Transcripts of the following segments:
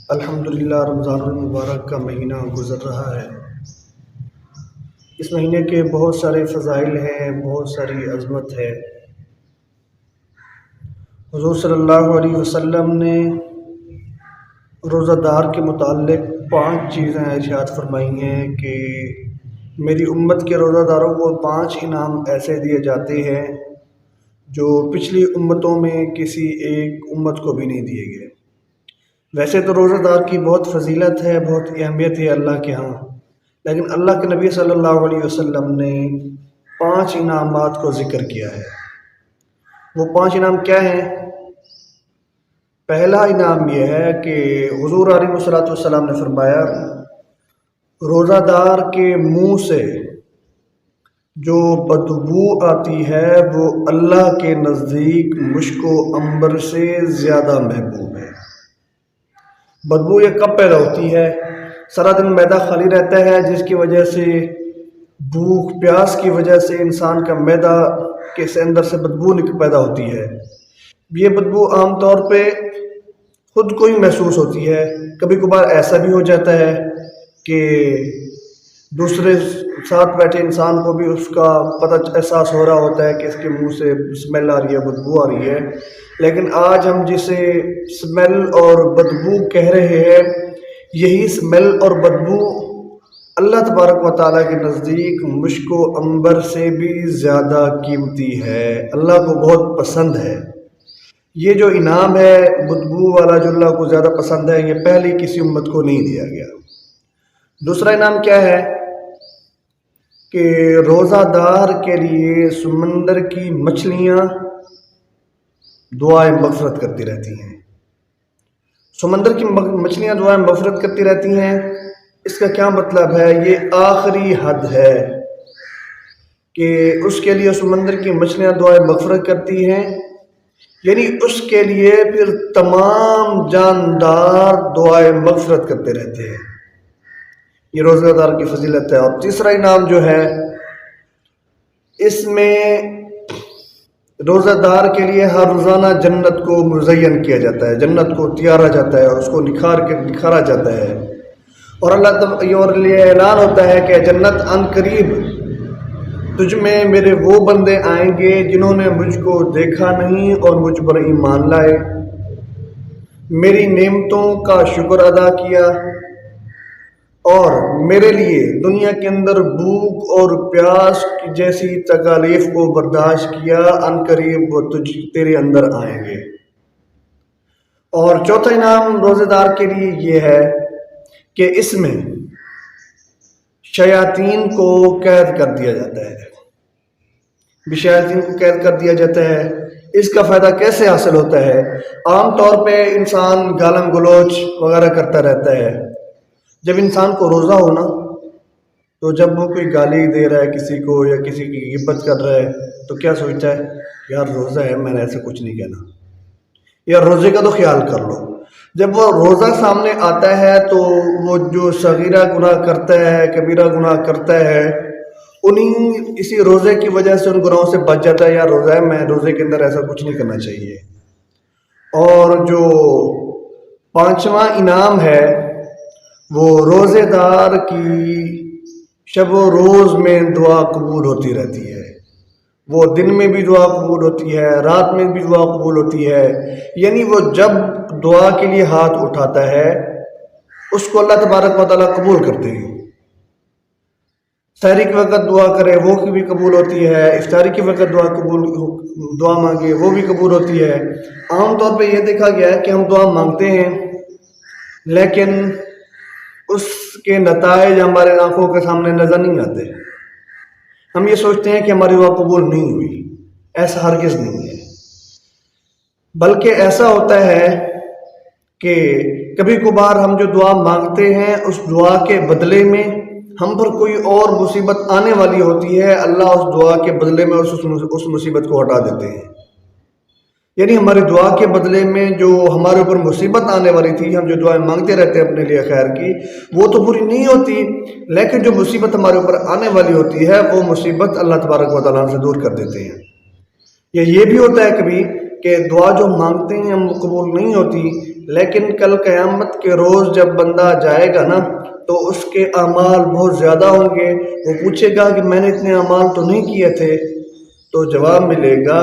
الحمدللہ رمضان المبارک کا مہینہ گزر رہا ہے۔ اس مہینے کے بہت سارے فضائل ہیں، بہت ساری عظمت ہے۔ حضور صلی اللہ علیہ وسلم نے روزہ دار کے متعلق 5 چیزیں ارشاد فرمائی ہیں کہ میری امت کے روزہ داروں کو 5 انعام ایسے دیے جاتے ہیں جو پچھلی امتوں میں کسی ایک امت کو بھی نہیں دیے گئے۔ ویسے تو روزہ دار کی بہت فضیلت ہے، بہت اہمیت ہے اللہ کے ہاں، لیکن اللہ کے نبی صلی اللہ علیہ وسلم نے 5 انعامات کو ذکر کیا ہے۔ وہ 5 انعام کیا ہیں؟ پہلا انعام یہ ہے کہ حضور علیہ والسلام نے فرمایا روزہ دار کے منہ سے جو بدبو آتی ہے وہ اللہ کے نزدیک مشک و عنبر سے زیادہ محبوب ہے۔ بدبو یہ کب پیدا ہوتی ہے؟ سارا دن معدہ خالی رہتا ہے، جس کی وجہ سے بھوک پیاس کی وجہ سے انسان کا معدہ کے اندر سے بدبو پیدا ہوتی ہے۔ یہ بدبو عام طور پہ خود کو ہی محسوس ہوتی ہے، کبھی کبھار ایسا بھی ہو جاتا ہے کہ دوسرے ساتھ بیٹھے انسان کو بھی اس کا احساس ہو رہا ہوتا ہے کہ اس کے منہ سے اسمیل آ رہی ہے، بدبو آ رہی ہے۔ لیکن آج ہم جسے اسمیل اور بدبو کہہ رہے ہیں، یہی اسمیل اور بدبو اللہ تبارک و تعالیٰ کے نزدیک مشک و عنبر سے بھی زیادہ قیمتی ہے، اللہ کو بہت پسند ہے۔ یہ جو انعام ہے بدبو والا جو اللہ کو زیادہ پسند ہے، یہ پہلی کسی امت کو نہیں دیا گیا۔ دوسرا انعام کیا ہے کہ روزہ دار کے لیے سمندر کی مچھلیاں دعائیں مغفرت کرتی رہتی ہیں۔ سمندر کی مچھلیاں دعائیں مغفرت کرتی رہتی ہیں، اس کا کیا مطلب ہے؟ یہ آخری حد ہے کہ اس کے لیے سمندر کی مچھلیاں دعائیں مغفرت کرتی ہیں، یعنی اس کے لیے پھر تمام جاندار دعائیں مغفرت کرتے رہتے ہیں۔ یہ روزہ دار کی فضیلت ہے۔ اور تیسرا انعام جو ہے، اس میں روزہ دار کے لیے ہر روزانہ جنت کو مزین کیا جاتا ہے، جنت کو تیارا جاتا ہے اور اس کو نکھارا جاتا ہے، اور اللہ اور یہ اعلان ہوتا ہے کہ جنت عن قریب تجھ میں میرے وہ بندے آئیں گے جنہوں نے مجھ کو دیکھا نہیں اور مجھ پر ایمان لائے، میری نعمتوں کا شکر ادا کیا اور میرے لیے دنیا کے اندر بھوک اور پیاس جیسی تکالیف کو برداشت کیا، عن قریب وہ تیرے اندر آئیں گے۔ اور چوتھا انعام روزے دار کے لیے یہ ہے کہ اس میں شیاطین کو قید کر دیا جاتا ہے، شیاطین کو قید کر دیا جاتا ہے۔ اس کا فائدہ کیسے حاصل ہوتا ہے؟ عام طور پہ انسان گالم گلوچ وغیرہ کرتا رہتا ہے۔ جب انسان کو روزہ ہونا تو جب وہ کوئی گالی دے رہا ہے کسی کو یا کسی کی غیبت کر رہا ہے تو کیا سوچتا ہے؟ یار روزہ ہے، میں نے ایسے کچھ نہیں کہنا، یا روزے کا تو خیال کر لو۔ جب وہ روزہ سامنے آتا ہے تو وہ جو صغیرہ گناہ کرتا ہے، کبیرہ گناہ کرتا ہے، اسی روزے کی وجہ سے ان گناہوں سے بچ جاتا ہے، یا روزہ ہے، میں روزے کے اندر ایسا کچھ نہیں کرنا چاہیے۔ اور جو 5واں انعام ہے وہ روزے دار کی شب و روز میں دعا قبول ہوتی رہتی ہے۔ وہ دن میں بھی دعا قبول ہوتی ہے، رات میں بھی دعا قبول ہوتی ہے، یعنی وہ جب دعا کے لیے ہاتھ اٹھاتا ہے اس کو اللہ تبارک و تعالیٰ قبول کرتے ہیں۔ سحری کے وقت دعا کرے وہ بھی قبول ہوتی ہے، افطاری کے وقت دعا مانگے وہ بھی قبول ہوتی ہے۔ عام طور پہ یہ دیکھا گیا ہے کہ ہم دعا مانگتے ہیں لیکن اس کے نتائج ہمارے آنکھوں کے سامنے نظر نہیں آتے، ہم یہ سوچتے ہیں کہ ہماری دعا قبول نہیں ہوئی۔ ایسا ہرگز نہیں ہے، بلکہ ایسا ہوتا ہے کہ کبھی کبھار ہم جو دعا مانگتے ہیں اس دعا کے بدلے میں ہم پر کوئی اور مصیبت آنے والی ہوتی ہے، اللہ اس دعا کے بدلے میں اس مصیبت کو ہٹا دیتے ہیں۔ یعنی ہماری دعا کے بدلے میں جو ہمارے اوپر مصیبت آنے والی تھی، ہم جو دعائیں مانگتے رہتے ہیں اپنے لیے خیر کی، وہ تو پوری نہیں ہوتی، لیکن جو مصیبت ہمارے اوپر آنے والی ہوتی ہے وہ مصیبت اللہ تبارک و تعالیٰ سے دور کر دیتے ہیں۔ یا یہ بھی ہوتا ہے کبھی کہ دعا جو مانگتے ہیں ہم قبول نہیں ہوتی، لیکن کل قیامت کے روز جب بندہ جائے گا نا تو اس کے اعمال بہت زیادہ ہوں گے. وہ پوچھے گا کہ میں نے اتنے اعمال تو نہیں کیے تھے. تو جواب ملے گا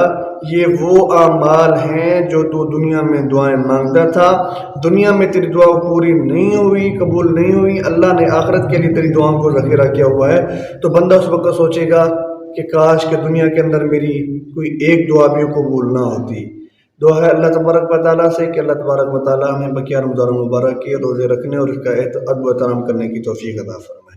یہ وہ اعمال ہیں جو تو دنیا میں دعائیں مانگتا تھا, دنیا میں تیری دعا پوری نہیں ہوئی, قبول نہیں ہوئی, اللہ نے آخرت کے لیے تیری دعاؤں کو ذخیرہ کیا ہوا ہے. تو بندہ اس وقت سوچے گا کہ کاش کہ دنیا کے اندر میری کوئی ایک دعا بھی قبول نہ ہوتی. دعا ہے اللہ تبارک و تعالیٰ سے کہ اللہ تبارک و تعالیٰ ہمیں بقیہ رمضان المبارک کے روزے رکھنے اور اس کا ادب و احترام کرنے کی توفیق عطا فرمائے.